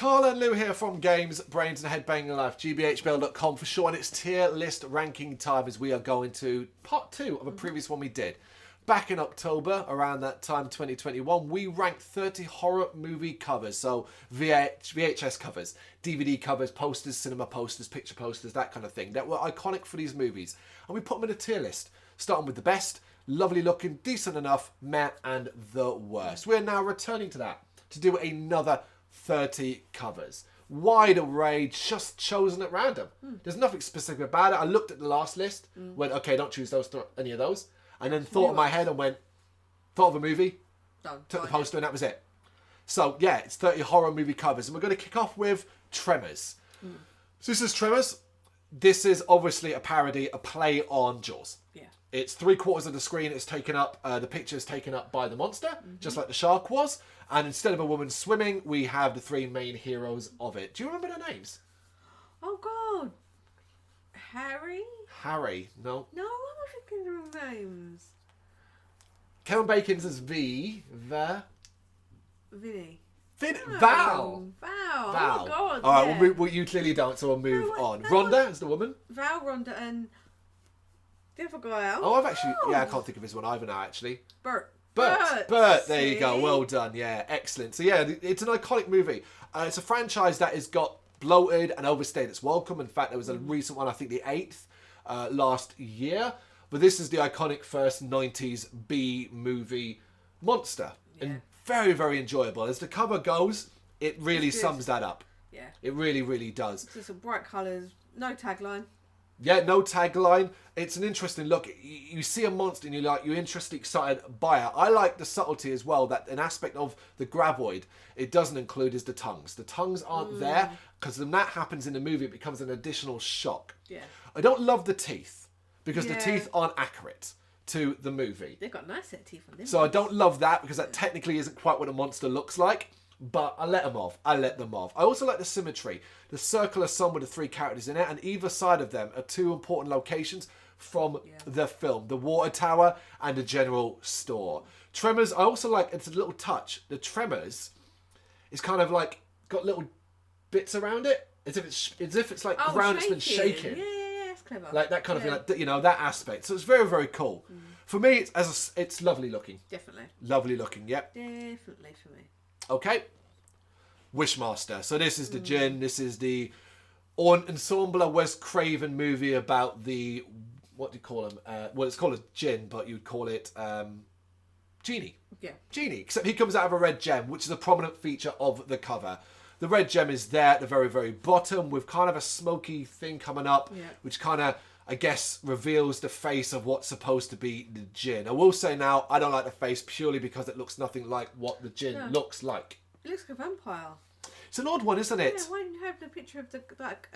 Carl and Lou here from Brrraaains A Head-Banging Life, gbhblofficial for short, and it's tier list ranking time as we are going to part 2 of a previous one we did. Back in October, around that time, 2021, we ranked 30 horror movie covers, so VHS covers, DVD covers, posters, cinema posters, picture posters, that kind of thing, that were iconic for these movies. And we put them in a tier list, starting with the best, lovely looking, decent enough, meh, and the worst. We're now returning to that, to do another 30 covers. Wide array, just chosen at random. There's nothing specific about it. I looked at the last list, went, okay, don't choose those, any of those. And then thought in my head and went, thought of a movie, took the poster, and that was it. So, yeah, it's 30 horror movie covers. And we're going to kick off with Tremors. So this is Tremors. This is obviously a parody, a play on Jaws. Yeah. It's 3/4 of the screen is taken up, the picture is taken up by the monster, just like the shark was. And instead of a woman swimming, we have the 3 main heroes of it. Do you remember their names? Oh, God. Harry? Harry, no. No, I'm not thinking the wrong names. Kevin Bacon's as Vinny. Val. Val. Oh, God. All right, well, you clearly don't, so we'll move on. Rhonda is the woman. Val, Rhonda, and the other guy. Oh, I've actually, I can't think of his one either now, actually. Bert. There you go. Well done. Yeah, excellent. So yeah, it's an iconic movie. It's a franchise that has got bloated and overstayed its welcome. In fact, there was a recent one, I think the 8th, last year. But this is the iconic first 90s B movie monster. Yeah. And very, very enjoyable. As the cover goes, it really sums that up. Yeah. It really, really does. Just some bright colours, no tagline. Yeah, no tagline. It's an interesting look. You see a monster and you're interested, excited by it. I like the subtlety as well, that an aspect of the graboid it doesn't include is the tongues. The tongues aren't there, because when that happens in the movie, it becomes an additional shock. Yeah. I don't love the teeth, because the teeth aren't accurate to the movie. They've got nice set of teeth on them. So I don't love that, because that technically isn't quite what a monster looks like. But I let them off. I also like the symmetry. The circular sun with the 3 characters in it, and either side of them are 2 important locations from the film. The water tower and the general store. Tremors, I also like, it's a little touch. The Tremors is kind of like, got little bits around it. As if it's like ground that's been shaking. Yeah, that's clever. Like that kind of thing, like, that aspect. So it's very, very cool. For me, it's lovely looking. Definitely. Lovely looking, yep. Definitely for me. Okay, Wishmaster. So this is the Djinn. This is the ensemble Wes Craven movie about the, what do you call him? Well, it's called a Djinn, but you'd call it Genie. Yeah. Genie, except he comes out of a red gem, which is a prominent feature of the cover. The red gem is there at the very, very bottom with kind of a smoky thing coming up, which kind of, I guess, reveals the face of what's supposed to be the Djinn. I will say now, I don't like the face purely because it looks nothing like what the Djinn looks like. It looks like a vampire. It's an odd one, isn't it? Yeah, why didn't you have the picture of the, like,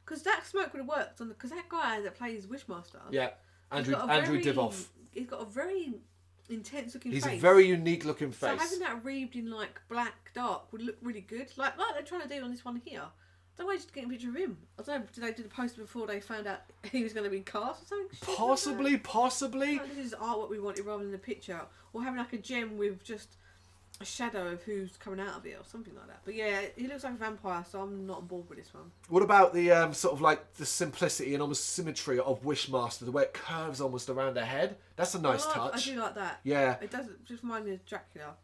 because that smoke would have worked on because that guy that plays Wishmaster. Yeah, Andrew Divoff. He's got a very intense looking face. He's a very unique looking face. So having that reeved in like black dark would look really good. Like they're trying to do on this one here. I don't know why just getting a picture of him. I don't know, did they do the poster before they found out he was going to be cast or something? Possibly. Like, this is art we wanted rather than the picture. Or having like a gem with just a shadow of who's coming out of it or something like that. But yeah, he looks like a vampire, so I'm not on board with this one. What about the sort of like the simplicity and almost symmetry of Wishmaster, the way it curves almost around her head? That's a nice touch. I do like that. Yeah. It does just remind me of Dracula.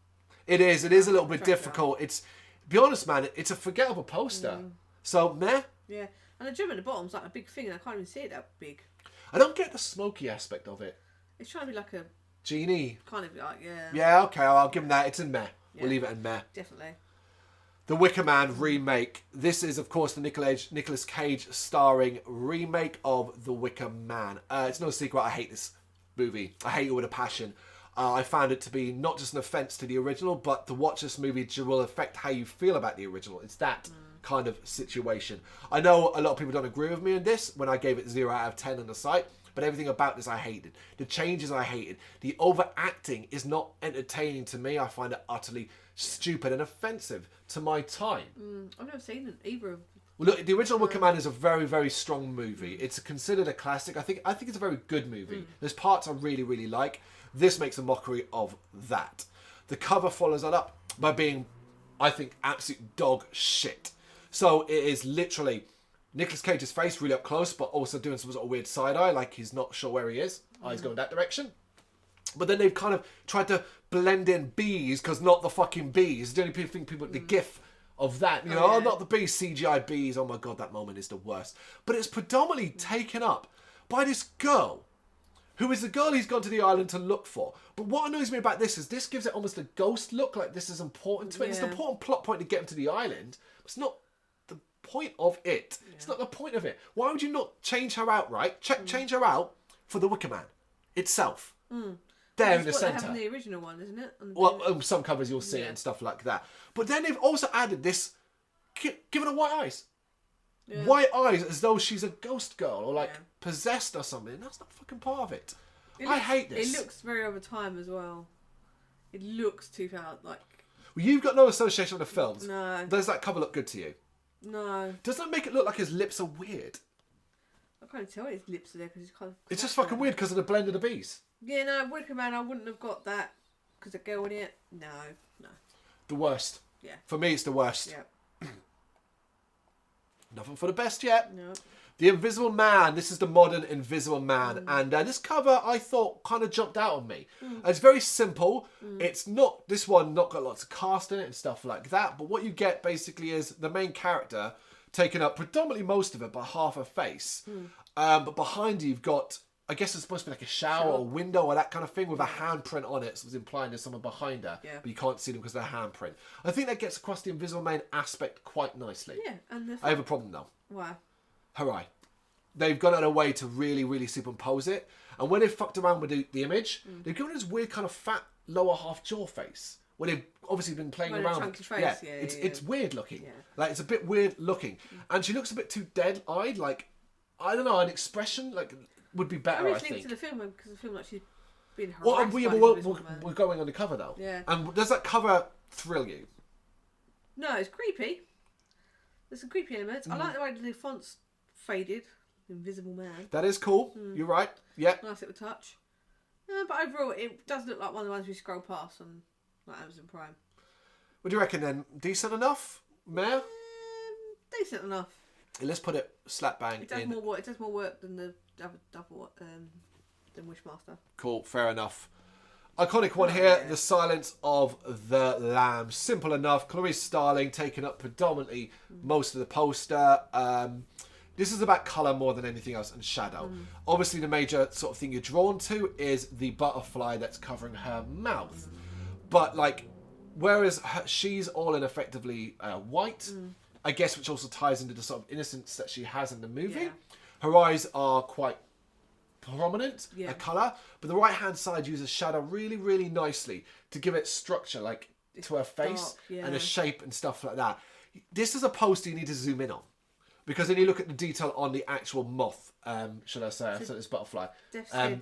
It is a little bit difficult. It's, be honest man, it's a forgettable poster. So, meh? Yeah. And the gem at the bottom's like a big thing and I can't even see it that big. I don't get the smoky aspect of it. It's trying to be like a Genie. Kind of like, yeah. Yeah, okay, I'll give him that. It's in meh. Yeah, we'll leave it in meh. Definitely. The Wicker Man Remake. This is, of course, the Nicolas Cage starring remake of The Wicker Man. It's no secret, I hate this movie. I hate it with a passion. I found it to be not just an offence to the original, but to watch this movie will affect how you feel about the original. It's that kind of situation. I know a lot of people don't agree with me on this when I gave it 0 out of 10 on the site, but everything about this I hated. The changes I hated. The overacting is not entertaining to me. I find it utterly stupid and offensive to my time. I've never seen either of. Well, look, the original Wicker Man is a very, very strong movie. It's considered a classic. I think it's a very good movie. There's parts I really, really like. This makes a mockery of that. The cover follows that up by being I think absolute dog shit. So it is literally Nicolas Cage's face really up close, but also doing some sort of weird side eye, like he's not sure where he is. Eyes going that direction. But then they've kind of tried to blend in bees, because not the fucking bees. The only people the gif of that, not the bees, CGI bees. Oh my god, that moment is the worst. But it's predominantly taken up by this girl, who is the girl he's gone to the island to look for. But what annoys me about this is this gives it almost a ghost look, like this is important to it. It's an important plot point to get him to the island. It's not the point of it. Yeah. It's not the point of it. Why would you not change her out, right? Change her out for the Wicker Man itself. There in the centre. That's the original one, isn't it? Well, some covers you'll see it and stuff like that. But then they've also added this, given her white eyes. Yeah. White eyes as though she's a ghost girl or like possessed or something. That's not fucking part of it. I hate this. It looks very over time as well. It looks too far like. Well, you've got no association with the films. No. Does that cover look good to you? No. Does that make it look like his lips are weird? I can't tell his lips are there because he's kind of. It's just fucking weird because of the blend of the bees. Yeah, no, Wicker Man, I wouldn't have got that because a girl in it. No. The worst. Yeah. For me, it's the worst. Yeah. Nothing for the best yet. No. The Invisible Man. This is the modern Invisible Man. And this cover, I thought, kind of jumped out on me. It's very simple. It's not, this one, not got lots of cast in it and stuff like that. But what you get, basically, is the main character taking up predominantly most of it, but half her face. But behind you, you've got, I guess it's supposed to be like a shower or window or that kind of thing with a handprint on it. So it's implying there's someone behind her, but you can't see them because of their handprint. I think that gets across the Invisible Man aspect quite nicely. Yeah, and I have a problem though. Why? Her eye. They've gone out of a way to really, really superimpose it. And when they've fucked around with the image, they've given this weird kind of fat lower half jaw face. Where they've obviously been playing around. Chunky face. It's weird looking. Yeah. Like it's a bit weird looking. And she looks a bit too dead-eyed. Like, I don't know, an expression like would be better, I think. To the film because I feel like she's been harassed. Well, we're going on the cover though. Yeah. And does that cover thrill you? No, it's creepy. There's some creepy elements. I like the way the font's faded. Invisible Man. That is cool. You're right. Yeah. Nice little touch. But overall, it does look like one of the ones we scroll past on like Amazon Prime. What do you reckon then? Decent enough, Mayor? Decent enough. Let's put it slap bang It does in. more work. It does more work than the double than Wishmaster. Cool. Fair enough. Iconic one here. Yeah. The Silence of the Lambs. Simple enough. Clarice Starling taking up predominantly most of the poster. This is about colour more than anything else and shadow. Obviously, the major sort of thing you're drawn to is the butterfly that's covering her mouth. But, like, whereas she's all in effectively white, I guess, which also ties into the sort of innocence that she has in the movie. Yeah. Her eyes are quite prominent, a colour. But the right-hand side uses shadow really, really nicely to give it structure, like, to her face and a shape and stuff like that. This is a poster you need to zoom in on. Because then you look at the detail on the actual moth, should I say? So this butterfly.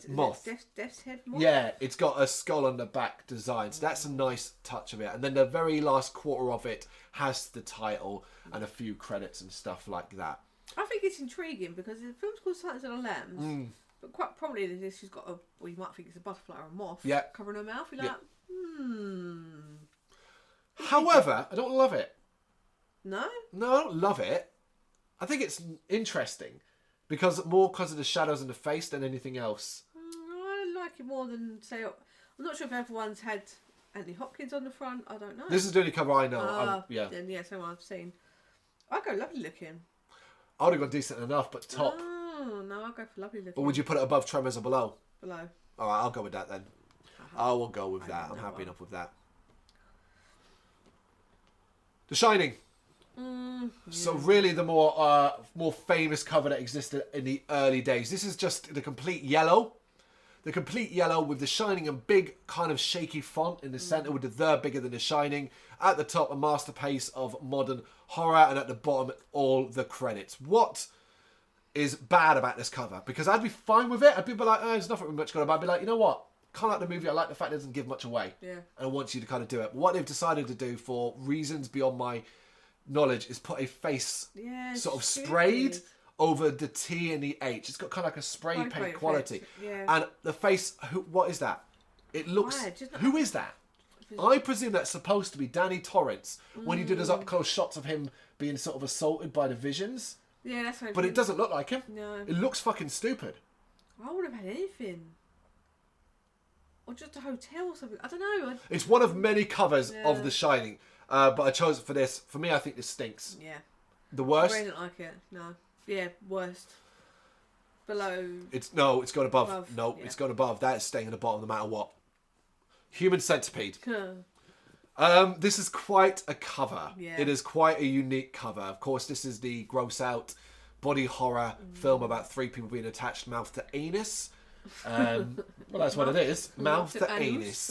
Moth. Death's head moth? Yeah, it's got a skull on the back design. So that's a nice touch of it. And then the very last quarter of it has the title and a few credits and stuff like that. I think it's intriguing because the film's called Silence of the Lambs. But quite probably she's got a, well, you might think it's a butterfly or a moth covering her mouth. You're like, However, I don't love it. No? No, I don't love it. I think it's interesting because of the shadows in the face than anything else. I like it more than, say, I'm not sure if everyone's had Anthony Hopkins on the front. I don't know. This is the only cover I know. Then, so I've seen. I go lovely looking. I would have gone decent enough, but top. Oh, no, I'll go for lovely looking. Or would you put it above Tremors or below? Below. All right, I'll go with that then. I will go with that. I'm happy enough with that. The Shining. So really the more famous cover that existed in the early days. This is just the complete yellow. The complete yellow with The Shining and big kind of shaky font in the centre with the bigger than The Shining. At the top, a masterpiece of modern horror, and at the bottom, all the credits. What is bad about this cover? Because I'd be fine with it. I'd be like, there's nothing much going on. But I'd be like, you know what? Kind of like the movie. I like the fact it doesn't give much away. Yeah. And I want you to kind of do it. But what they've decided to do for reasons beyond my knowledge is put a face sort of sprayed over the T and the H. It's got kind of like a spray paint quality. Yeah. And the face, what is that? It looks... Who is that? I presume that's supposed to be Danny Torrance when he did his up-close shots of him being sort of assaulted by the visions. Yeah, that's what But it doesn't look like him. No. It looks fucking stupid. I would have had anything. Or just a hotel or something. I don't know. It's one of many covers of The Shining. But I chose it for this. For me, I think this stinks. Yeah. The worst? I really don't like it. No. Yeah, worst. Below. It's gone above. No, it's gone above. That is staying at the bottom no matter what. Human Centipede. This is quite a cover. Yeah. It is quite a unique cover. Of course, this is the gross out body horror film about 3 people being attached mouth to anus. Well, that's what it is. Mouth to anus.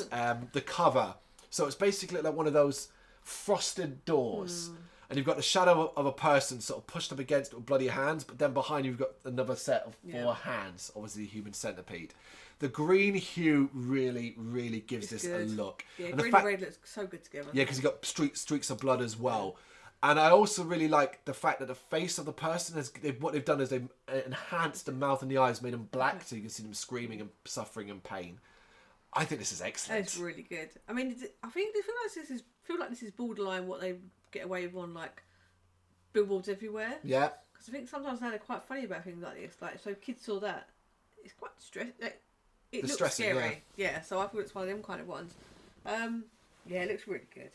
The cover. So it's basically like one of those frosted doors. And you've got the shadow of a person sort of pushed up against it with bloody hands, but then behind you've got another set of 4 hands, obviously Human Centipede. The green hue really, really gives this a look. Yeah, and green and red looks so good together. Yeah, because you've got streaks of blood as well. And I also really like the fact that the face of the person, what they've done is they've enhanced the mouth and the eyes, made them black, so you can see them screaming and suffering and pain. I think this is excellent. It's really good. I mean, I feel like this is borderline what they get away with on like billboards everywhere. Yeah. Because I think sometimes now they're quite funny about things like this. Like, so kids saw that, it's quite it looks scary. Yeah. So I thought it's one of them kind of ones. Yeah, it looks really good.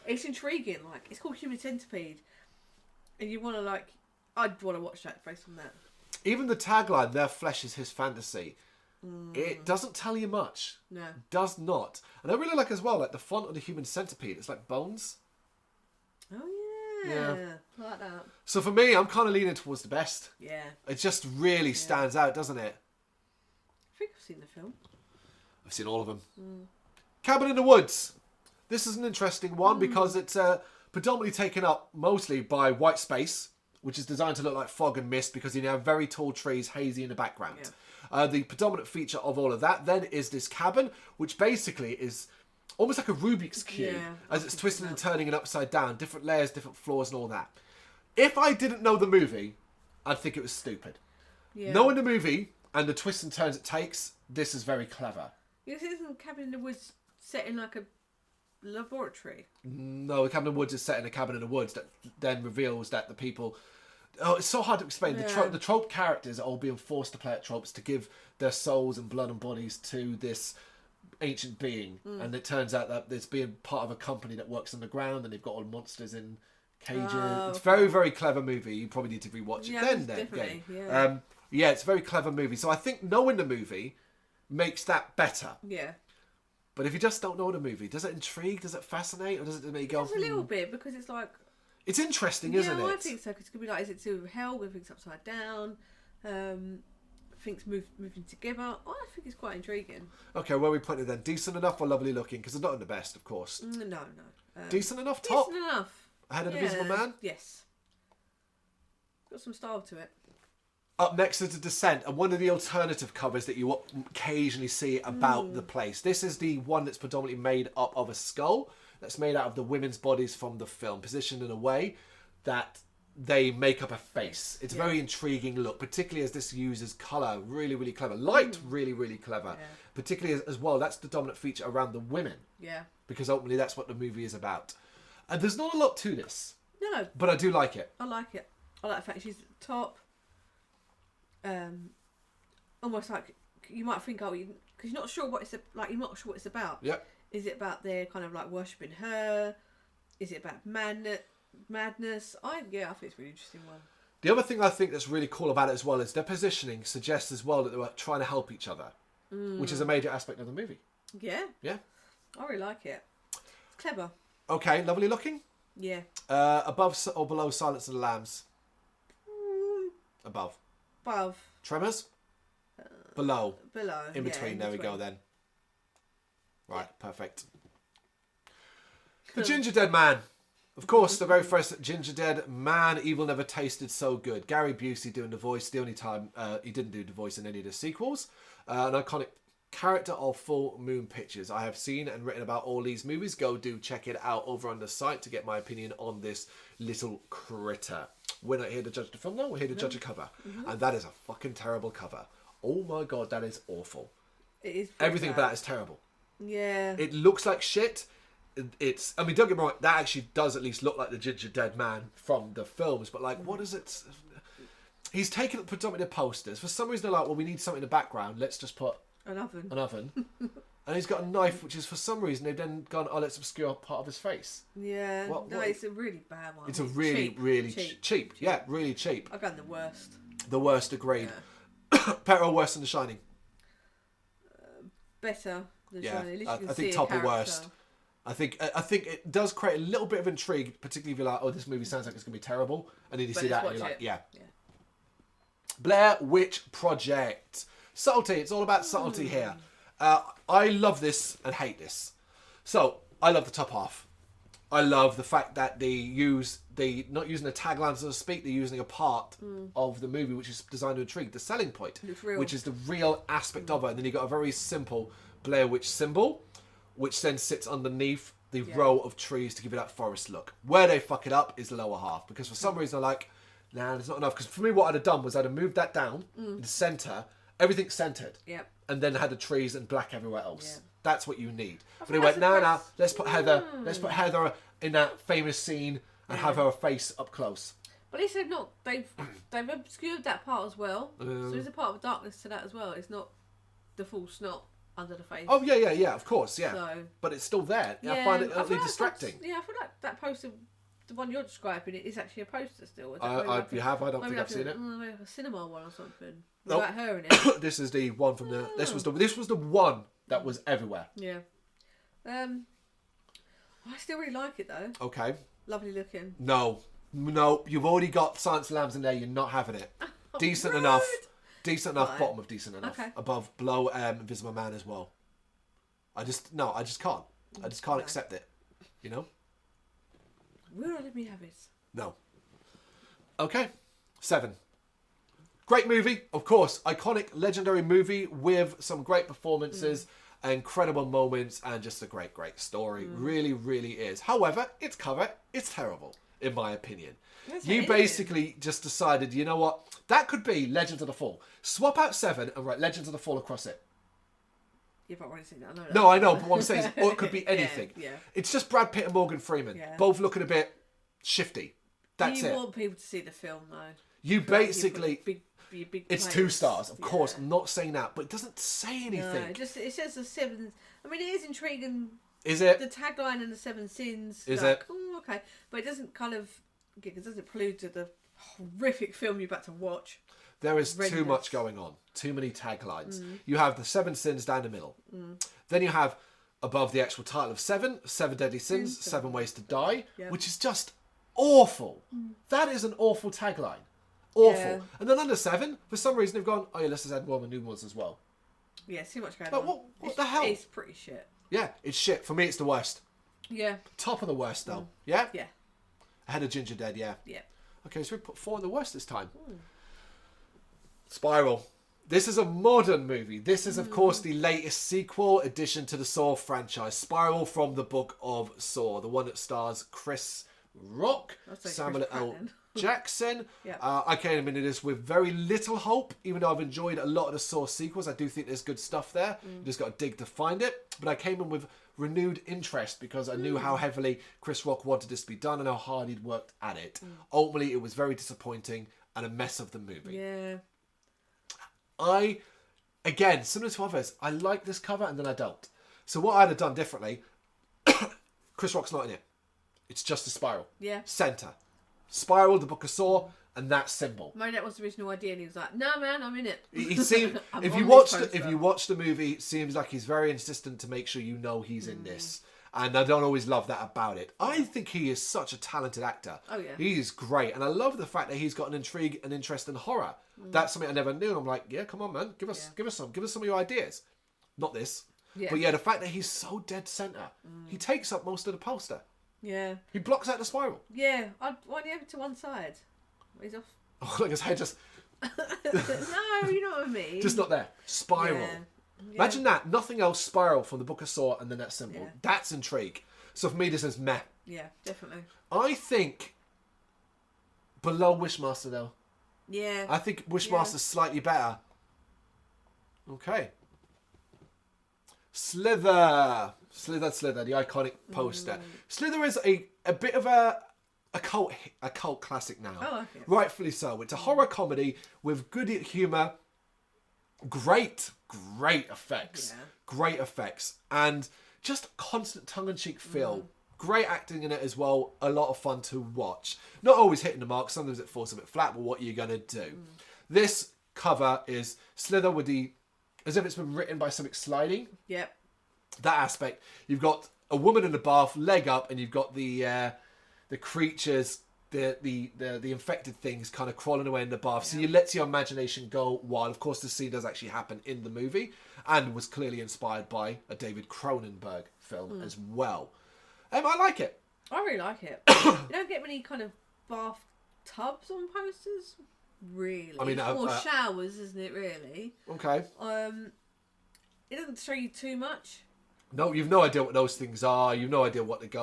It's intriguing. Like, it's called Human Centipede, and you want to I'd want to watch that based on that. Even the tagline, "Their flesh is his fantasy." It doesn't tell you much. No. Does not. And I really like as well, like the font of the Human Centipede. It's like bones. Oh yeah. I like that. So for me, I'm kind of leaning towards the best. Yeah. It just really stands out, doesn't it? I think I've seen the film. I've seen all of them. Cabin in the Woods. This is an interesting one because it's predominantly taken up mostly by white space, which is designed to look like fog and mist because you have very tall trees hazy in the background. Yeah. The predominant feature of all of that then is this cabin, which basically is almost like a Rubik's Cube as it's twisting and turning and upside down, different layers, different floors and all that. If I didn't know the movie, I'd think it was stupid. Yeah. Knowing the movie and the twists and turns it takes, this is very clever. You see, isn't Cabin in the Woods set in like a laboratory? No, the Cabin in the Woods is set in a cabin in the woods that then reveals that the people... Oh, it's so hard to explain. Yeah. The trope characters are all being forced to play at tropes to give their souls and blood and bodies to this ancient being. And it turns out that it's being part of a company that works underground and they've got all monsters in cages. It's a very, very clever movie. You probably need to rewatch it definitely. Yeah, it's a very clever movie. So I think knowing the movie makes that better. Yeah. But if you just don't know the movie, does it intrigue? Does it fascinate? Or does it make you go... It's a little bit, because it's like... It's interesting, isn't it? Yeah, I think so. Because it's going to be like, is it to hell? When things upside down? Things moving together. I think it's quite intriguing. Okay, where are we putting it then? Decent enough or lovely looking? Because they're not in the best, of course. No. Decent enough? Top? Decent enough. Ahead of the Invisible Man? Yes. Got some style to it. Up next is The Descent, and one of the alternative covers that you occasionally see about the place. This is the one that's predominantly made up of a skull that's made out of the women's bodies from the film, positioned in a way that they make up a face. It's a very intriguing look, particularly as this uses colour. Really, really clever. Light, really, really clever. Yeah. Particularly as well, that's the dominant feature around the women. Yeah. Because ultimately that's what the movie is about. And there's not a lot to this. No. But I do like it. I like it. I like the fact she's at the top. Almost like you might think, because you're not sure what it's like. You're not sure what it's about. Yep. Is it about their kind of like worshipping her? Is it about madness? I think it's a really interesting one. The other thing I think that's really cool about it as well is their positioning suggests as well that they were trying to help each other, which is a major aspect of the movie. Yeah. Yeah. I really like it. It's clever. Okay, lovely looking. Yeah. Above or below Silence of the Lambs? Above. Above. Tremors? Below. Below. In between. There we go then. Right, perfect. The Ginger Dead Man. Of course, the very first Ginger Dead Man, Evil Never Tasted So Good. Gary Busey doing the voice, the only time he didn't do the voice in any of the sequels. An iconic character of Full Moon Pictures. I have seen and written about all these movies. Go do check it out over on the site to get my opinion on this little critter. We're not here to judge the film, though. We're here to judge a cover. And that is a fucking terrible cover. Oh my God, that is awful. It is. Everything about it is terrible. Yeah. It looks like shit. it's. I mean, don't get me wrong. That actually does at least look like the Ginger Dead Man from the films. But like, what is it? He's taken predominantly posters. For some reason, they're like, well, we need something in the background. Let's just put An oven. And he's got a knife, which is for some reason they've then gone, oh, let's obscure part of his face. Yeah. It's a really bad one. It's a really cheap. Yeah, really cheap. I've gone the worst. The worst, agreed. Yeah. Better or worse than The Shining? Better than yeah, Shining. At least you can I think see top a or worst. I think it does create a little bit of intrigue, particularly if you're like, oh, this movie sounds like it's going to be terrible. And then you see that and you're like, yeah. Blair Witch Project. Subtlety. It's all about subtlety here. I love this and hate this. So, I love the top half. I love the fact that they not using the taglines, so to speak, they're using a part of the movie which is designed to intrigue, the selling point, which is the real aspect of it. And then you got a very simple Blair Witch symbol, which then sits underneath the row of trees to give it that forest look. Where they fuck it up is the lower half, because for some reason I'm like, nah, there's not enough. Because for me, what I'd have done was I'd have moved that down in the centre, everything centred, and then had the trees and black everywhere else. Yeah. That's what you need. But he went, no, let's put Heather in that famous scene and have her face up close. But he said not. They've obscured that part as well. So there's a part of darkness to that as well. It's not the full snot under the face. Oh yeah, of course, yeah. So, but it's still there. Yeah, I find it utterly distracting. I feel like that poster, the one you're describing, it is actually a poster still. If you have, I don't think I've seen it. Maybe like a cinema one or something. Nope. About her in it. This is the one from the. This was the one that was everywhere. Yeah. I still really like it though. Okay. Lovely looking. No, you've already got Silence of the Lambs in there. You're not having it. Decent enough. Decent enough. Right. Bottom of decent enough. Okay. Above, below, Invisible Man as well. I just can't. I just can't accept it. You know. Will not let me have it. No. Okay. 7. Great movie, of course. Iconic, legendary movie with some great performances, incredible moments, and just a great, great story. Really, really is. However, its cover is terrible, in my opinion. You basically just decided, you know what? That could be Legends of the Fall. Swap out 7 and write Legends of the Fall across it. You've already seen that. I know that. No, I know, but what I'm saying is, or it could be anything. Yeah. It's just Brad Pitt and Morgan Freeman, both looking a bit shifty. That's it. You want people to see the film, though. You basically... Big it's 2 stars, of course. I'm not saying that, but it doesn't say anything. No, it says the 7. I mean, it is intriguing. Is it? The tagline and the 7 sins. Is it? Oh, okay, but it doesn't kind of. It doesn't prelude to the horrific film you're about to watch. There is too much going on. Too many taglines. You have the 7 sins down the middle. Then you have above the actual title of 7 Deadly Sins, 7 Ways to Die, which is just awful. That is an awful tagline. Awful. Yeah. And then under 7, for some reason they've gone, oh yeah, let's just add one of the new ones as well. Yeah, too much going on. What the hell? It's pretty shit. Yeah, it's shit. For me, it's the worst. Yeah. Top of the worst, though. Yeah? Yeah. Ahead of Ginger Dead, yeah. Yeah. Okay, so we put 4 in the worst this time. Spiral. This is a modern movie. This is, of course, the latest sequel addition to the Saw franchise. Spiral from the Book of Saw. The one that stars Chris Rock, Samuel L. Jackson. I came into this with very little hope, even though I've enjoyed a lot of the Saw sequels. I do think there's good stuff there. You just got to dig to find it. But I came in with renewed interest because I knew how heavily Chris Rock wanted this to be done and how hard he'd worked at it. Ultimately, it was very disappointing and a mess of the movie. Yeah. Again, similar to others, I like this cover and then I don't. So what I'd have done differently, Chris Rock's not in it. It's just a spiral. Yeah. Centre. Spiral, the Book of Saw, and that symbol. Maybe that was the original idea, and he was like, "No, man, I'm in it." He seemed, if you watch the movie, it seems like he's very insistent to make sure you know he's in this. And I don't always love that about it. I think he is such a talented actor. Oh yeah. He is great, and I love the fact that he's got an intrigue and interest in horror. That's something I never knew. And I'm like, yeah, come on, man, give us some of your ideas. Not this, but yeah, the fact that he's so dead center, he takes up most of the poster. Yeah. He blocks out the spiral. Yeah. Why do you have it to one side? He's off. Oh, like his head just... No, you know what I mean. Just not there. Spiral. Yeah. Imagine that. Nothing else. Spiral from the Book of Saw and then that symbol. Yeah. That's intrigue. So for me, this is meh. Yeah, definitely. I think below Wishmaster, though. Yeah. I think Wishmaster's slightly better. Okay. Slither. Slither, the iconic poster. Slither is a bit of a cult classic now. I like it. Rightfully so. It's a horror comedy with good humour, great effects. Yeah. Great effects. And just constant tongue-in-cheek feel. Great acting in it as well. A lot of fun to watch. Not always hitting the mark. Sometimes it falls a bit flat, but what are you going to do? This cover is Slither with as if it's been written by something sliding. Yep. That aspect. You've got a woman in the bath, leg up, and you've got the creatures, the infected things kind of crawling away in the bath. So you let your imagination go wild. Of course, the scene does actually happen in the movie and was clearly inspired by a David Cronenberg film as well. I like it. I really like it. You don't get many kind of bath tubs on posters, really. I mean, more showers, isn't it? Really. Okay. It doesn't show you too much. No, you've no idea what those things are. You've no idea what it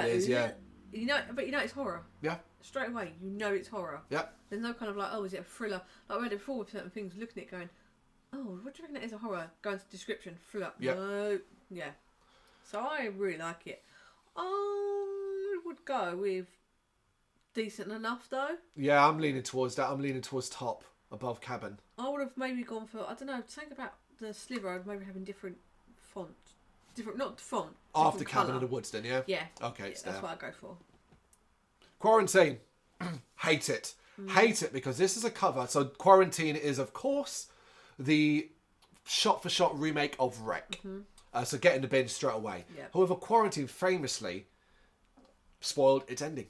is. Yeah. You know, but you know it's horror. Yeah. Straight away, you know it's horror. Yeah. There's no kind of like, oh, is it a thriller? Like I read it before with certain things, looking at it going, oh, what do you reckon that is a horror? Go into description, thriller. Yeah. No. Yeah. So I really like it. I would go with decent enough though. Yeah, I'm leaning towards that. I'm leaning towards top, above cabin. I would have maybe gone for, I don't know, something about the Slither, I'd maybe having different font. Different, not font. After Cabin colour. in the Woods then, yeah? Yeah. Okay, it's that's there. what I'd go for. Quarantine. Hate it. Hate it because this is a cover. So Quarantine is, of course, the shot-for-shot remake of Wreck. So get in the bin straight away. Yep. However, Quarantine famously spoiled its ending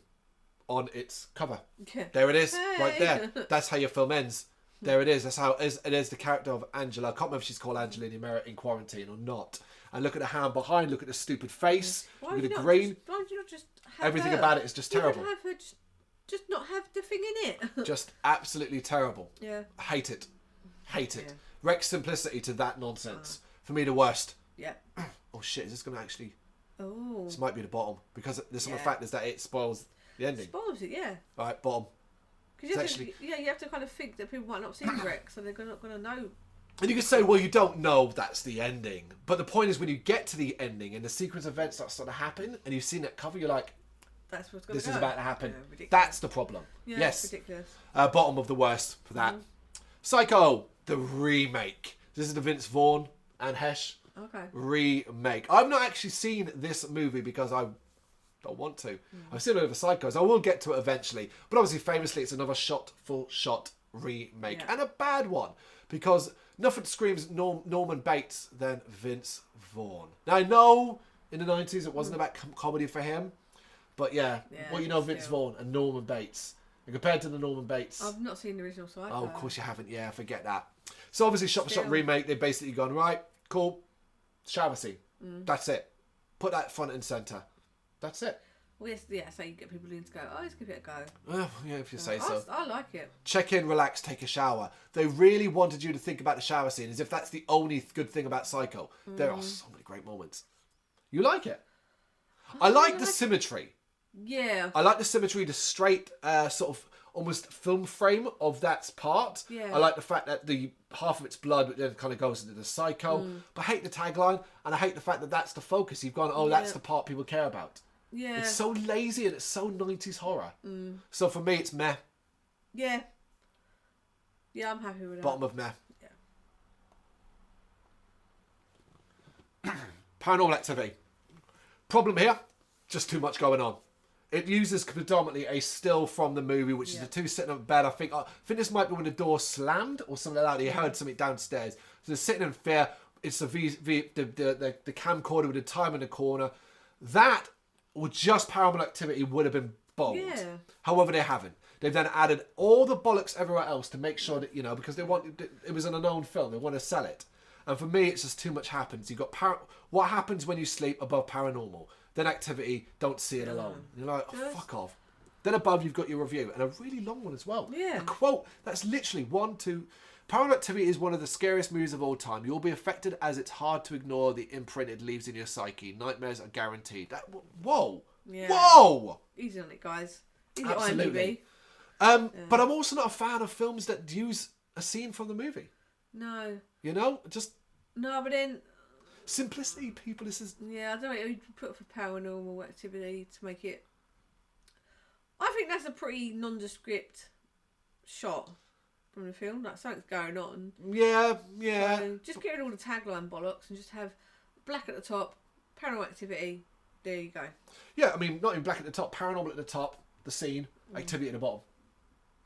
on its cover. Yeah. There it is, Hey. right there. That's how your film ends. There it is. That's how it is the character of Angela. I can't remember if she's called Angela in Quarantine or not. And look at the hand behind. Look at the stupid face. Why Look at would the you green. why would you not just have Everything her? about it is just terrible. You could have her just not have the thing in it. Just absolutely terrible. Yeah. Hate it. Hate it. Yeah. Wreck simplicity to that nonsense. For me, the worst. Yeah. Oh shit, is this going to actually... Oh. This might be the bottom. Because the Yeah. fact is that it spoils the ending. Spoils it, yeah. Alright, bottom. Because you have to kind of think that people might not see Wreck, so they're not going to know. And you can say, well, you don't know that's the ending. But the point is when you get to the ending and the sequence of events starts to happen and you've seen that cover, you're like, That's what's going to this is about to happen. Yeah, ridiculous. That's the problem. Yeah, yes. It's ridiculous. Bottom of the worst for that. Psycho, the remake. This is the Vince Vaughn and Hesh Okay. remake. I've not actually seen this movie because I don't want to. I've seen it over Psychos. I will get to it eventually. But obviously, famously, it's another shot-for-shot remake. Yeah. And a bad one. Because nothing screams Norman Bates than Vince Vaughn. Now, I know in the 90s it wasn't about comedy for him. But yeah, what you know of Vince Vaughn and Norman Bates. And compared to the Norman Bates... I've not seen the original Psycho. Oh, of course you haven't. Yeah, forget that. So obviously, shot-for-shot remake, they've basically gone, right, cool, shower scene. That's it. Put that front and centre. That's it. Well, yes, yeah, so you get people in to go, oh, let's give it a go. Yeah, if you say so. I like it. Check in, relax, take a shower. They really wanted you to think about the shower scene as if that's the only good thing about Psycho. There are so many great moments. You like it? I like the symmetry. Yeah. I like the symmetry, the straight sort of almost film frame of that part. Yeah. I like the fact that the half of it's blood then kind of goes into the Psycho. But I hate the tagline and I hate the fact that that's the focus. You've gone, that's the part people care about. Yeah. It's so lazy and it's so 90s horror. So for me, it's meh. Yeah. Yeah, I'm happy with that. Bottom of meh. Yeah. Paranormal Activity. Problem here, just too much going on. It uses predominantly a still from the movie, which is the two sitting on bed. I think this might be when the door slammed or something like that. He heard something downstairs. So they're sitting in fear. It's the camcorder with the time in the corner. That or just Paranormal Activity would have been bold. Yeah. However, they haven't. They've then added all the bollocks everywhere else to make sure that, because they want it was an unknown film. They want to sell it. And for me, it's just too much happens. You've got what happens when you sleep above paranormal. Then Activity, don't see it alone. You're like, oh, fuck off. Then above, you've got your review. And a really long one as well. Yeah. A quote that's literally 1, 2... Paranormal Activity is one of the scariest movies of all time. You'll be affected as it's hard to ignore the imprint it leaves in your psyche. Nightmares are guaranteed. Whoa. Yeah. Whoa. Easy on it, guys. Easy Absolutely. IMDb. But I'm also not a fan of films that use a scene from the movie. No. Just... No, but then... Simplicity, people. This is... Yeah, I don't know. You put for Paranormal Activity to make it... I think that's a pretty nondescript shot from the film. Like, something's going on. Yeah. So just get rid of all the tagline bollocks and just have black at the top, Paranormal Activity. There you go. Yeah, I mean, not even black at the top, paranormal at the top, the scene, activity at the bottom.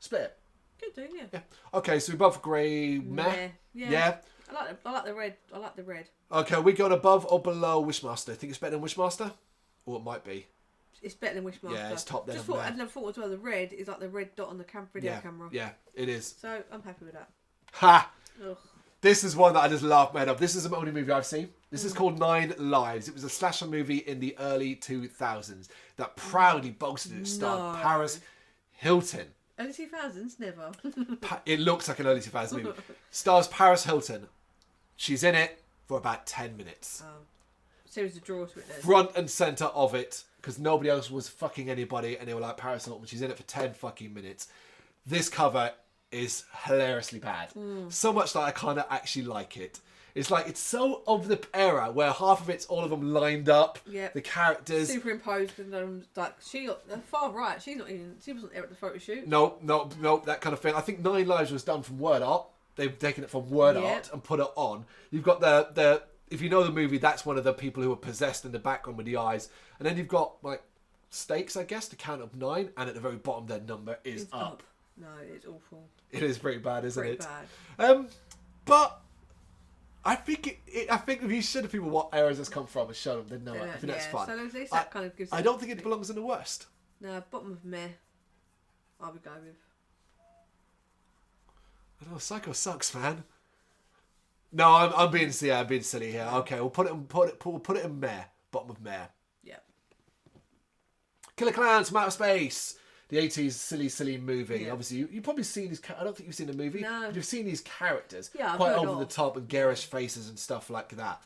Split it. Good do, yeah. Okay, so we both agree, meh. Yeah. I like the red. I like the red. Okay, are we going above or below Wishmaster? Think it's better than Wishmaster? Or it might be. It's better than Wishmaster. Yeah, it's top there. I'd never thought as well. The red is like the red dot on the video camera. Yeah, it is. So I'm happy with that. Ha! Ugh. This is one that I just laughed my head off. This is the only movie I've seen. This is called 9 Lives. It was a slasher movie in the early 2000s that proudly boasted it starred Paris Hilton. Early 2000s? Never. It looks like an early 2000s movie. Stars Paris Hilton. She's in it for about 10 minutes. Series of draws with it. Front and centre of it, because nobody else was fucking anybody, and they were like, Paris Hilton, she's in it for 10 fucking minutes. This cover is hilariously bad. So much that I kind of actually like it. It's like, it's so of the era where half of it's all of them lined up. Yep. The characters. Superimposed and like, far right, she wasn't there at the photo shoot. No, that kind of thing. I think 9 Lives was done from word art. They've taken it from word art and put it on. You've got the if you know the movie, that's one of the people who are possessed in the background with the eyes. And then you've got like stakes, I guess, to count up 9, and at the very bottom their number is up. No, it's awful. It is pretty bad, isn't it? Bad. But I think if you show the people what areas it's come from and show them, they know it. I think that's fun. So at least that kind of gives. I don't think it belongs in the worst. No, bottom of meh. I'll be going with. I know, Psycho sucks, man. No, I'm being silly here. Okay, we'll put it in meh, bottom of meh. Yeah. Killer Clowns from Outer Space, the 80s silly movie. Yeah. Obviously, you've probably seen these. I don't think you've seen the movie. No. But you've seen these characters, Yeah, I've quite heard over the top and garish faces and stuff like that.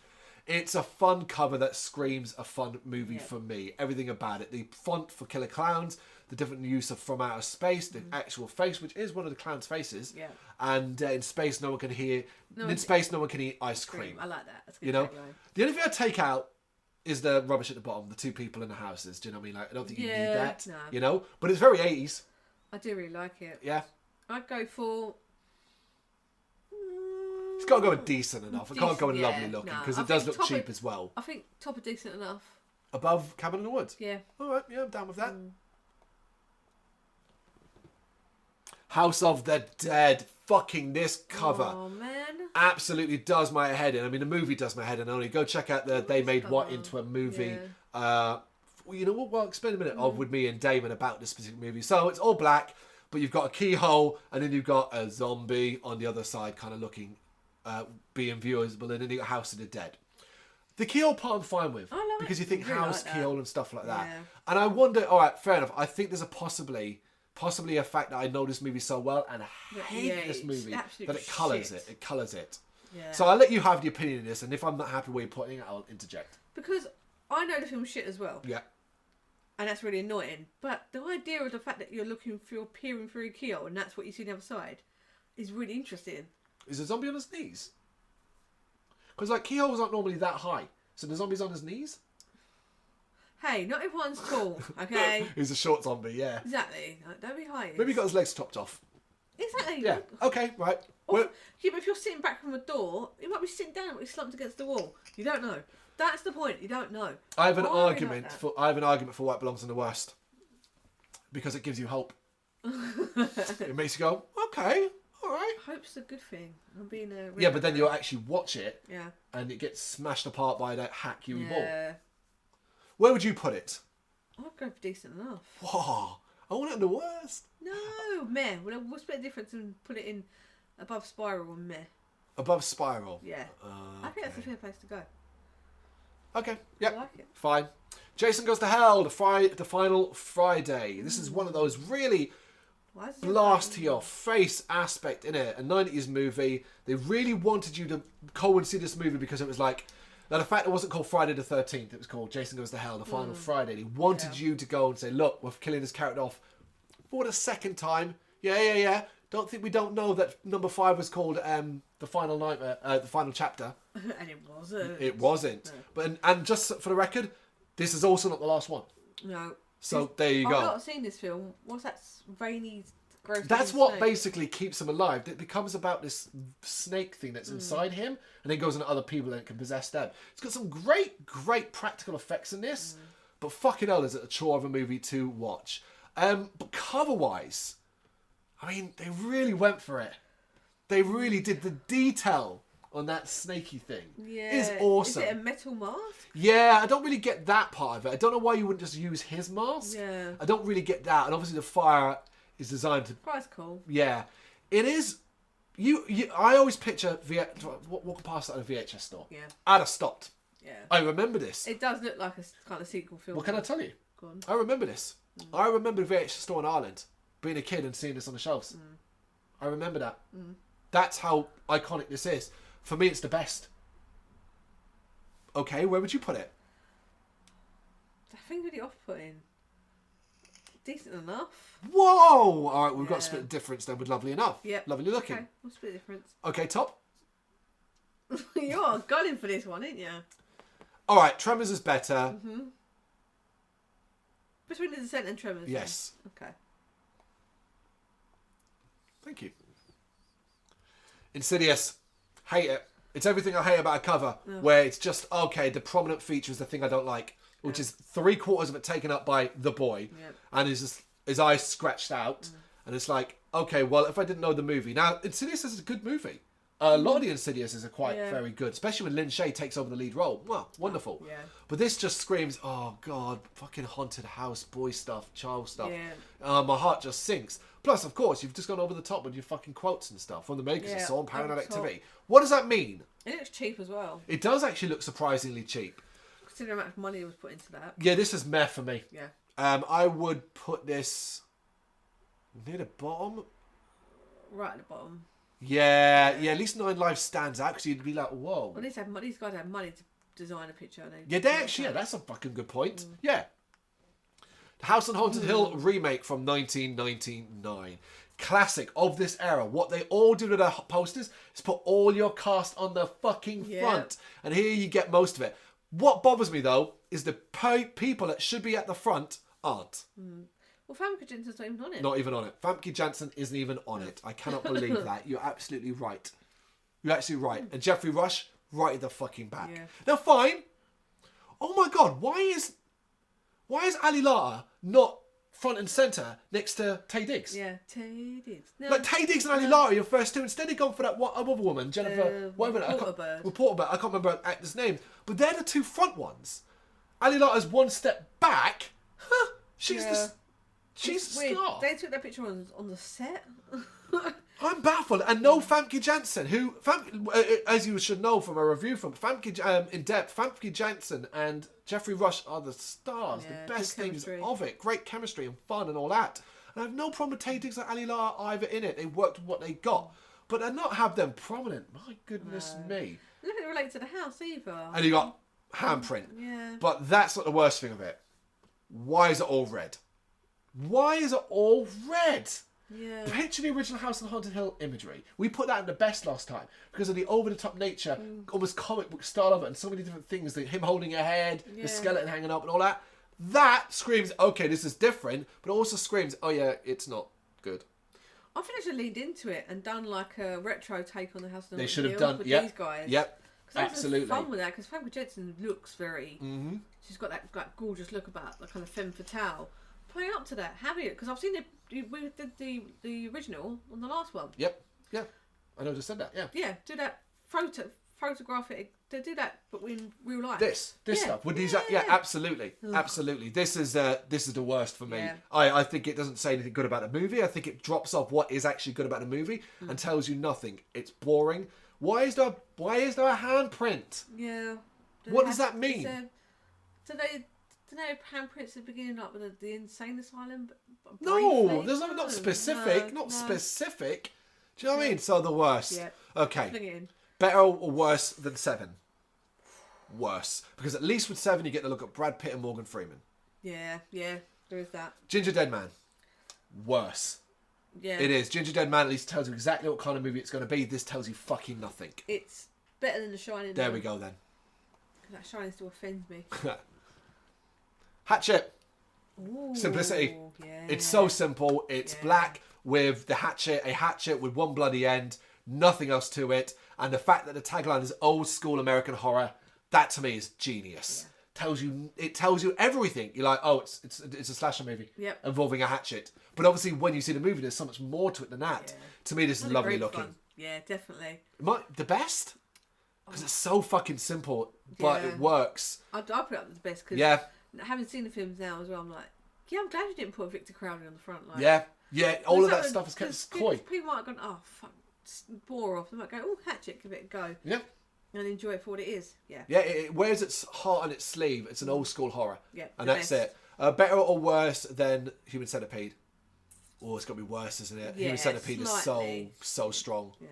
It's a fun cover that screams a fun movie for me. Everything about it. The font for Killer Clowns, the different use of From Outer Space, the actual face, which is one of the clown's faces. Yeah. And in space, no one can hear. In space, no one can eat ice cream. I like that. That's a good You know, tagline. the only thing I take out is the rubbish at the bottom, the 2 people in the houses. Do you know what I mean? Like, I don't think you need that. No. You know, but it's very 80s. I do really like it. Yeah. I'd go for. It's got to go in decent enough. It can't go in Decent, lovely looking no. because I it does think look top cheap of- as well. I think top of decent enough. Above Cabin in the Woods. Yeah. All right, yeah, I'm down with that. House of the Dead. Fucking this cover. Oh man. Absolutely does my head in. I mean, the movie does my head in. Only go check out the They Made What into a movie. Yeah. You know what? Well, explain a minute of with me and Damon about this specific movie. So it's all black, but you've got a keyhole, and then you've got a zombie on the other side, kind of looking, being viewable, and then you've got House of the Dead. The keyhole part I'm fine with, because you think really house, like keyhole, and stuff like that. Yeah. And I wonder. All right, fair enough. I think there's a possibly a fact that I know this movie so well and I hate this movie that it colours it. It colours it. Yeah. So I'll let you have the opinion of this, and if I'm not happy where you're putting it, I'll interject. Because I know the film shit as well. Yeah. And that's really annoying. But the idea of the fact that you're peering through a keyhole and that's what you see on the other side is really interesting. Is the zombie on his knees? Because like keyholes aren't normally that high, so the zombie's on his knees. Hey, not everyone's tall, okay? He's a short zombie, yeah. Exactly. Like, don't be high. Maybe he got his legs chopped off. Exactly. Yeah. Okay. Right. Yeah, but if you're sitting back from a door, you might be sitting down, but you're slumped against the wall. You don't know. That's the point. You don't know. I have an Why are we argument like for. I have an argument for what belongs in the worst. Because it gives you hope. It makes you go, okay, all right. Hope's a good thing. I'm being a. Yeah, but then you'll actually watch it. Yeah. And it gets smashed apart by that hack you ball. Yeah. Where would you put it? I'd go for decent enough. Whoa, I want it in the worst. No, meh. We'll split the difference and put it in above Spiral or meh. Above Spiral. Yeah. I think that's a fair place to go. Okay. Yep. I like it. Fine. Jason Goes to Hell, the final Friday. This is one of those really blast to your face aspect in it. A 90s movie. They really wanted you to go and see this movie because it was like, now the fact it wasn't called Friday the 13th, it was called Jason Goes to Hell, the final Friday. They wanted you to go and say, look, we're killing this character off for the second time. Yeah. Don't think we don't know that number 5 was called The Final Nightmare, The Final Chapter. And it wasn't. It wasn't. No. But and just for the record, this is also not the last one. No. So there you go. I've not seen this film. What's that veiny, gross? That's what snake? basically keeps him alive. It becomes about this snake thing that's inside him, and then goes into other people and it can possess them. It's got some great practical effects in this, but fucking hell, is it a chore of a movie to watch. But cover-wise, I mean, they really went for it. They really did. The detail on that snaky thing is awesome. Is it a metal mask? Yeah, I don't really get that part of it. I don't know why you wouldn't just use his mask. Yeah. I don't really get that. And obviously the fire is designed to... Fire's cool. Yeah. It is... I always picture... Walk past that at a VHS store. Yeah. I'd have stopped. Yeah. I remember this. It does look like a kind of sequel film. What can I tell you? Go on. I remember this. I remember the VHS store in Ireland. Being a kid and seeing this on the shelves. I remember that. That's how iconic this is. For me, it's the best. Okay, where would you put it? I think really off-putting. Decent enough. Whoa! All right, we've got to split the difference then with Lovely Enough. Yep. Lovely Looking. Okay, we'll split the difference. Okay, top. You're gunning for this one, ain't you? All right, Tremors is better. Between The Descent and Tremors. Yes. Then. Okay. Thank you. Insidious. Hate it. It's everything I hate about a cover, where it's just, okay, the prominent feature is the thing I don't like, which is 3/4 of it taken up by the boy, and his eyes scratched out, and it's like, okay, well, if I didn't know the movie. Now, Insidious is a good movie. A lot of the Insidious are quite very good, especially when Lynn Shay takes over the lead role. Wow, wonderful. Yeah. But this just screams, oh, God, fucking haunted house, boy stuff, child stuff. Yeah. My heart just sinks. Plus, of course, you've just gone over the top with your fucking quotes and stuff from the makers of Saw and Paranoid Activity. What does that mean? It looks cheap as well. It does actually look surprisingly cheap. Considering how much money was put into that. Yeah, this is meh for me. Yeah. I would put this near the bottom. Right at the bottom. Yeah, at least 9 Lives stands out because you'd be like, whoa. Well, these guys have money to design a picture. Yeah, they actually, that's a fucking good point. Yeah. The House on Haunted Hill remake from 1999. Classic of this era. What they all do to their posters is put all your cast on the fucking front. And here you get most of it. What bothers me, though, is the people that should be at the front aren't. Well, Famke Jansson's not even on it. Not even on it. Famke Janssen isn't even on it. I cannot believe that. You're absolutely right. You're absolutely right. And Jeffrey Rush, right at the fucking back. Yeah. Now, fine. Oh my God, why is Ali Lara not front and centre next to Taye Diggs? Yeah, Taye Diggs. No. Like Taye Diggs and Ali Lara, your first two. Instead, they've gone for that other woman, Jennifer. Porterbird. Porterbird. I can't remember her actor's name, but they're the two front ones. Ali Lara's one step back. Huh? She's the star. They took that picture on the set. I'm baffled. And no Famke Janssen, who, as you should know from a review from In Depth, Famke Janssen and Jeffrey Rush are the stars, the best things of it. Great chemistry and fun and all that. And I have no problem with Taye Diggs and Ali Lara either in it. They worked with what they got. But to not have them prominent, my goodness me. It doesn't relate to the house either. And you got handprint. Yeah. But that's not the worst thing of it. Why is it all red? Why is it all red? Yeah. Picture the original House on Haunted Hill imagery. We put that in the best last time because of the over-the-top nature, almost comic book style of it, and so many different things. Him holding a head, the skeleton hanging up, and all that. That screams, okay, this is different, but it also screams, oh yeah, it's not good. I think they should have leaned into it and done like a retro take on the House on They Haunted should have Hill done, with yep, these guys. yep, Because absolutely. fun with that because Famke Janssen looks very. She's got that gorgeous look about the kind of femme fatale. Play up to that, have it? Because I've seen we did the original on the last one. Yep, yeah. I know, just said that. Yeah. Yeah, do that photograph it. They do that, but in real life. This stuff with these, absolutely, absolutely. This is the worst for me. Yeah. I think it doesn't say anything good about the movie. I think it drops off what is actually good about the movie and tells you nothing. It's boring. Why is there a handprint? Yeah. What does that mean? Do they handprints at the beginning up with the insane asylum? No, there's not specific. Not specific. Do you know what I mean? So the worst. Yeah. Okay. Better or worse than 7? Worse. Because at least with 7 you get to look at Brad Pitt and Morgan Freeman. Yeah, there is that. Ginger Dead Man. Worse. Yeah. It is. Ginger Dead Man at least tells you exactly what kind of movie it's going to be. This tells you fucking nothing. It's better than The Shining. There we go then. That Shining still offends me. Hatchet. Ooh, Simplicity. Yeah. It's so simple. It's black with the hatchet, a hatchet with one bloody end, nothing else to it. And the fact that the tagline is old school American horror, that to me is genius. It tells you everything. You're like, oh, it's a slasher movie involving a hatchet. But obviously, when you see the movie, there's so much more to it than that. Yeah. To me, this is lovely looking. Fun. Yeah, definitely. The best? Because it's so fucking simple, but it works. I'll put it up as the best because having seen the films now as well, I'm like, I'm glad you didn't put Victor Crowley on the front. Like, all of that stuff is kept as coy. People might have gone, oh, fuck, bore off. They might go, oh, Hatchet, give it a go. Yeah. And enjoy it for what it is. Yeah. Yeah, it wears its heart on its sleeve. It's an old school horror. Yeah. And that's it. Better or worse than Human Centipede? Oh, it's got to be worse, isn't it? Yeah, Human Centipede slightly. is so strong. Yeah.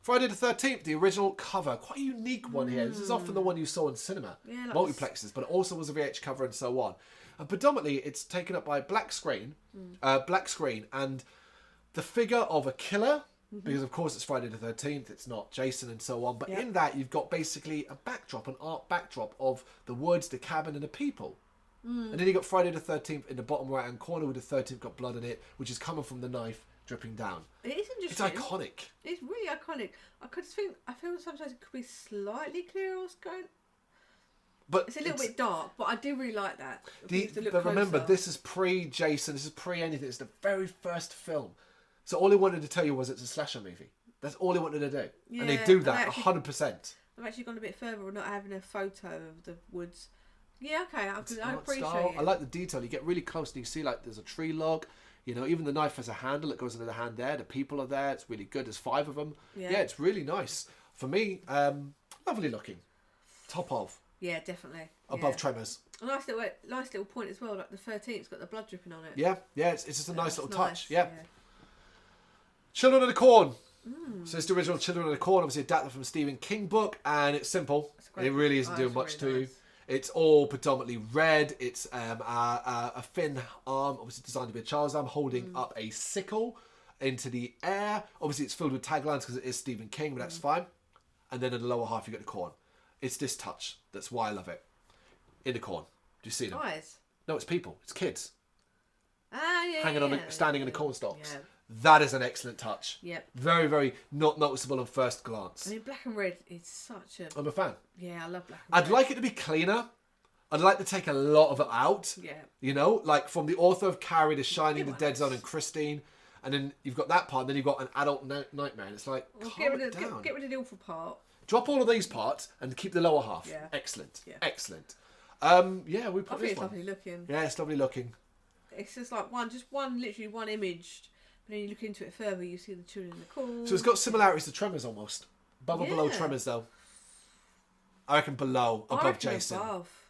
Friday the 13th, the original cover. Quite a unique one here. This is often the one you saw in cinema. Yeah, multiplexes, but it also was a VH cover and so on. And predominantly, it's taken up by black screen, and the figure of a killer, because of course it's Friday the 13th, it's not Jason and so on, but in that you've got basically a backdrop, an art backdrop of the woods, the cabin and the people. And then you've got Friday the 13th in the bottom right hand corner with the 13th got blood in it, which is coming from the knife dripping down. It is interesting. It's iconic. It's really iconic. I feel sometimes it could be slightly clearer what's going. But it's a little bit dark, but I do really like that. But remember, this is pre-Jason, this is pre-anything. It's the very first film. So all he wanted to tell you was it's a slasher movie. That's all he wanted to do. Yeah, and they do that 100%. I've actually gone a bit further with not having a photo of the woods. Yeah, okay, I appreciate it. I like the detail. You get really close and you see like there's a tree log. You know, even the knife has a handle that goes into the hand there. The people are there. It's really good. There's 5 of them. Yeah, it's really nice. For me, lovely looking. Top of. Yeah, definitely. Above Tremors. A nice little point as well. Like the 13th's got the blood dripping on it. Yeah, it's just a nice little touch. Yeah. Children of the Corn. So it's the original Children of the Corn, obviously adapted from a Stephen King book, and it's simple. It really isn't doing much to you. It's all predominantly red. It's a thin arm, obviously designed to be a child's arm, holding up a sickle into the air. Obviously, it's filled with taglines because it is Stephen King, but that's fine. And then in the lower half, you get the corn. It's this touch. That's why I love it. In the corn. Do you see them? Eyes. No, it's people. It's kids. Hanging on, standing in the corn stalks. Yeah. That is an excellent touch. Yep. Very, very not noticeable on first glance. I mean, black and red is such a... I'm a fan. Yeah, I love black and red. I'd like it to be cleaner. I'd like to take a lot of it out. Yeah. You know, like from the author of Carrie, The Shining, The Dead Zone, and Christine. And then you've got that part, and then you've got an adult nightmare. And it's like, calm it down. Get rid of the awful part. Drop all of these parts and keep the lower half. Yeah. Excellent. Yeah. Excellent. We put this one. It's lovely looking. Yeah, it's lovely looking. It's just like literally one image. But then you look into it further, you see the children in the corn. So it's got similarities to Tremors almost. Above or below Tremors, though? I reckon above Jason.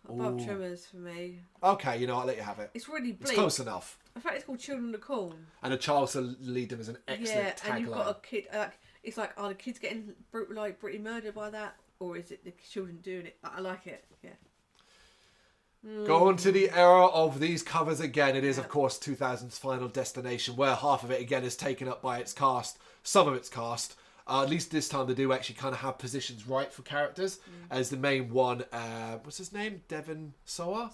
Above Tremors for me. Okay, I'll let you have it. It's really bleak. It's close enough. In fact, it's called Children of the Corn. And a child to lead them is an excellent tagline. And you've got a kid. It's like, are the kids getting brutally murdered by that, or is it the children doing it? I like it. Yeah. Go on to the era of these covers again. It is, of course, 2000's Final Destination, where half of it, again, is taken up by its cast. Some of its cast. At least this time they do actually kind of have positions right for characters. As the main one, what's his name? Devon Sawa?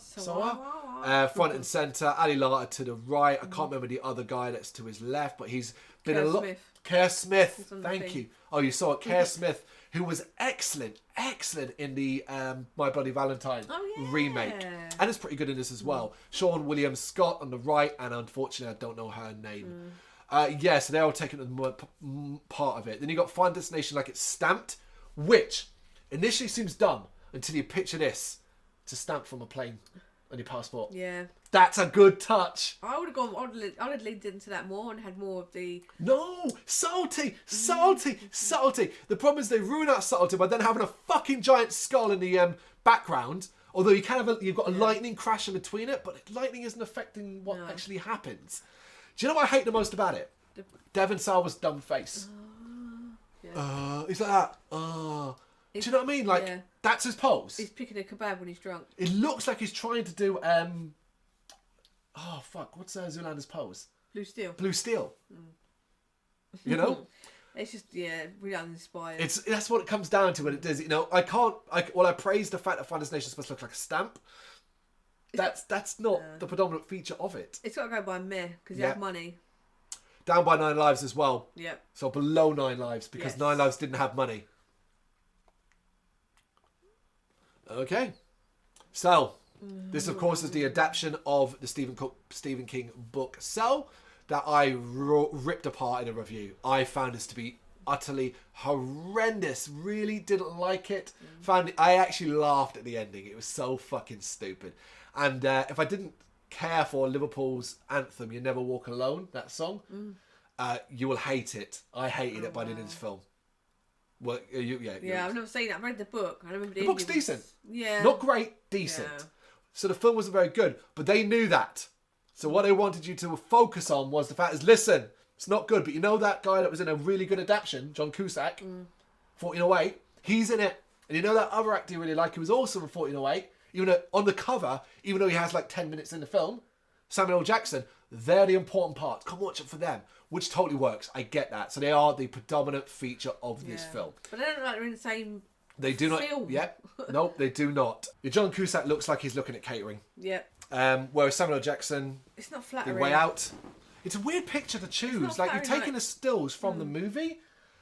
Front and centre. Ali Larter to the right. I can't remember the other guy that's to his left, but he's been a lot... Kerr Smith. Thank you. Oh, you saw it. Kerr Smith, who was excellent in the My Bloody Valentine remake. And it's pretty good in this as well. Sean William Scott on the right, and unfortunately I don't know her name. So they're all taking the part of it. Then you got Final Destination like it's stamped, which initially seems dumb until you picture this. It's a stamp from a plane on your passport. Yeah. That's a good touch. I would have gone. I would have leaned into that more and had more of the. No, salty. The problem is they ruin that subtlety by then having a fucking giant skull in the background. Although you can have you've got a lightning crash in between it, but lightning isn't affecting what actually happens. Do you know what I hate the most about it? Devon Sawa's dumb face. He's like that. Do you know what I mean? Like that's his pose. He's picking a kebab when he's drunk. It looks like he's trying to do. What's Zoolander's pose? Blue Steel. Blue Steel. You know? It's just, really uninspired. That's what it comes down to when it does. You know, I praise the fact that Finest Nation is supposed to look like a stamp. That's not the predominant feature of it. It's got to go by meh, because you have money. Down by 9 lives as well. Yep. So below 9 lives, because 9 lives didn't have money. Okay. So, this of course is the adaptation of the Stephen King book Cell that I ripped apart in a review. I found this to be utterly horrendous. Really didn't like it. I actually laughed at the ending. It was so fucking stupid. And if I didn't care for Liverpool's anthem, "You Never Walk Alone," that song, you will hate it. I hated it by the end of this film. Well, I've never seen it. I've read the book. I remember the book's decent. Yeah. Not great, decent. Yeah. So the film wasn't very good, but they knew that. So what they wanted you to focus on was the fact is, listen, it's not good, but you know that guy that was in a really good adaptation, John Cusack, 1408, he's in it. And you know that other actor you really like, who was also in 1408, even though, on the cover, even though he has like 10 minutes in the film, Samuel L. Jackson, they're the important parts. Come watch it for them, which totally works. I get that. So they are the predominant feature of this film. But they don't look like they're in the same They do not. film. Yep. Nope, they do not. Your John Cusack looks like he's looking at catering. Yep. Whereas Samuel L. Jackson, it's not the flattering. way out. It's a weird picture to choose. Like, you're taking the stills from the movie,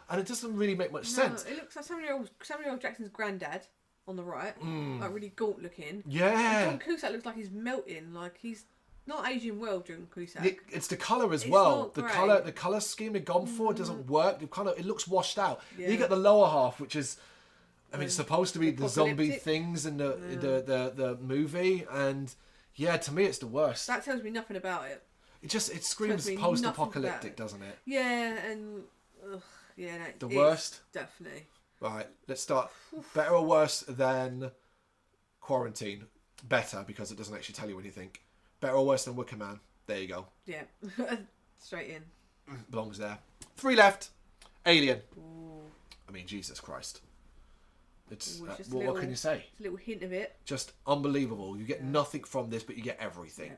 and it doesn't really make much sense. It looks like Samuel L. Jackson's granddad on the right, like really gaunt looking. Yeah. And John Cusack looks like he's melting. Like he's not aging well, John Cusack. It's the colour as well. The colour scheme they've gone for doesn't work. It looks washed out. Yeah. You get the lower half, which is, I mean, it's supposed to be the zombie things in the movie, and yeah, to me it's the worst. That tells me nothing about it. It screams post-apocalyptic, doesn't it? Yeah, and the worst. Definitely. Right, let's start. Better or worse than Quarantine? Better, because it doesn't actually tell you anything. Better or worse than Wicker Man? There you go. Yeah, straight in. Belongs there. 3 left. Alien. Ooh. I mean, Jesus Christ. It's what can you say? It's a little hint of it. Just unbelievable. You get nothing from this, but you get everything.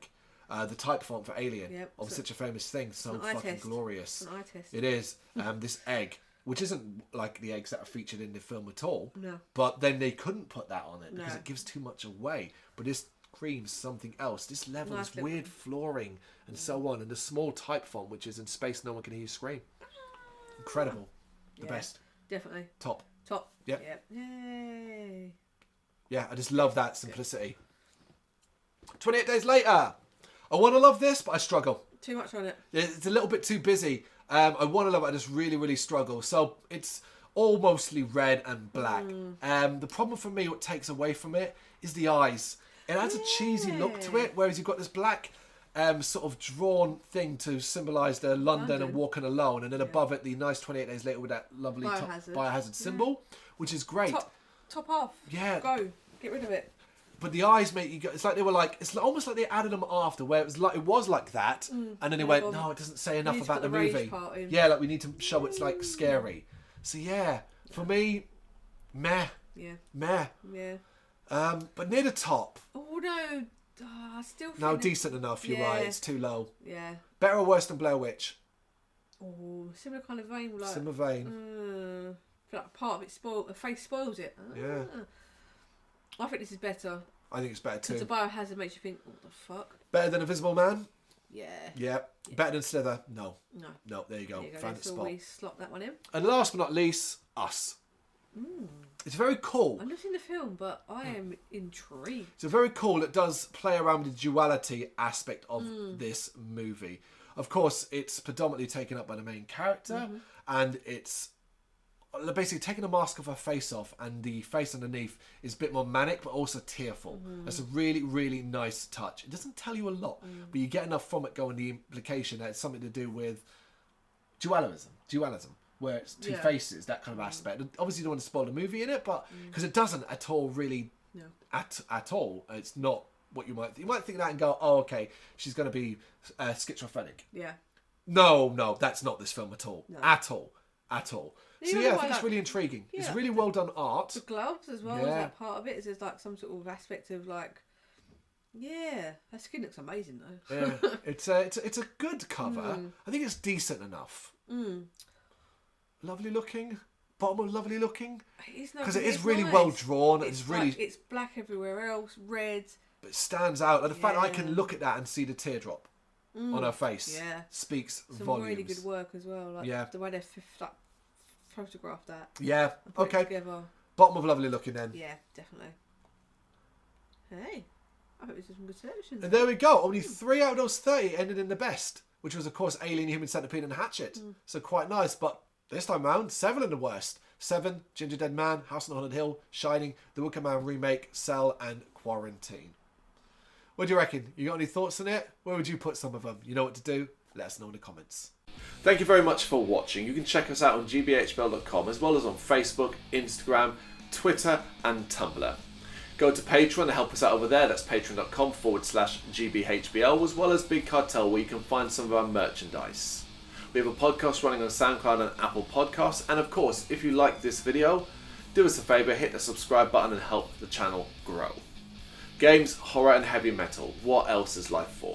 Yeah. The type font for Alien, of such a famous thing, so fucking glorious. It's an eye test. It is. This egg, which isn't like the eggs that are featured in the film at all. No. But then they couldn't put that on it because it gives too much away. But this screams something else. This level is weird flooring and so on. And the small type font, which is in space, no one can hear you scream. Incredible. The best. Definitely. Top. Yep. Yay. Yeah, I just love that simplicity. 28 days later. I want to love this, but I struggle. Too much on it. It's a little bit too busy. I want to love it, I just really, really struggle. So it's all mostly red and black. The problem for me, what takes away from it, is the eyes. It adds a cheesy look to it, whereas you've got this black sort of drawn thing to symbolise the London and walking alone, and then above it the nice 28 days later with that lovely biohazard symbol, which is great. Top off. Yeah. Go. Get rid of it. But the eyes make you go. It's like they were like. It's almost like they added them after, where it was like that, and then they went, no, it doesn't say enough about the movie. Yeah, like we need to show it's like scary. So yeah, for me, meh. Yeah. Meh. Yeah. But near the top. Oh no, I still. No, decent enough. You're right. It's too low. Yeah. Better or worse than Blair Witch? Oh, similar kind of vein. Like, similar vein. I feel like part of it the face spoils it. Yeah. I think this is better. I think it's better too. Because the biohazard makes you think, what the fuck? Better than Invisible Man? Yeah. Yeah. Better than Slither? No. No. There you go. Found it spot. We slot that one in. And last but not least, Us. It's very cool. I've not seen the film, but I am intrigued. It's very cool. It does play around with the duality aspect of this movie. Of course, it's predominantly taken up by the main character, and it's basically taking the mask of her face off, and the face underneath is a bit more manic, but also tearful. That's a really, really nice touch. It doesn't tell you a lot, but you get enough from it going the implication that it's something to do with dualism, where it's two faces, that kind of aspect. And obviously, you don't want to spoil the movie in it, but because it doesn't at all really, at all. It's not what you might think. You might think that and go, oh, okay, she's going to be schizophrenic. Yeah. No, that's not this film at all. No. At all. So yeah, I think it's really intriguing. Yeah, it's really well done art. The gloves as well, is that part of it? Is there like some sort of aspect of like Yeah, her skin looks amazing though. Yeah, it's a good cover. I think it's decent enough. Lovely looking. Bottom of lovely looking. Because it is really well drawn. It's really. Like, it's black everywhere else, red. But it stands out. And the fact I can look at that and see the teardrop on her face speaks Some volumes. really good work as well. Like the way they've photographed that. Yeah. Okay. Together. Bottom of lovely looking then. Yeah, definitely. Hey, I hope this is some good selections. And there we go. Only 3 out of those 30 ended in the best, which was of course Alien, Human Centipede, and Hatchet. So quite nice. But this time round, 7 in the worst. 7, Ginger Dead Man, House on Haunted Hill, Shining, The Wicker Man Remake, Cell, and Quarantine. What do you reckon? You got any thoughts on it? Where would you put some of them? You know what to do? Let us know in the comments. Thank you very much for watching. You can check us out on gbhbl.com as well as on Facebook, Instagram, Twitter and Tumblr. Go to Patreon to help us out over there. That's patreon.com/gbhbl, as well as Big Cartel, where you can find some of our merchandise. We have a podcast running on SoundCloud and Apple Podcasts. And of course, if you like this video, do us a favour, hit the subscribe button and help the channel grow. Games, horror and heavy metal. What else is life for?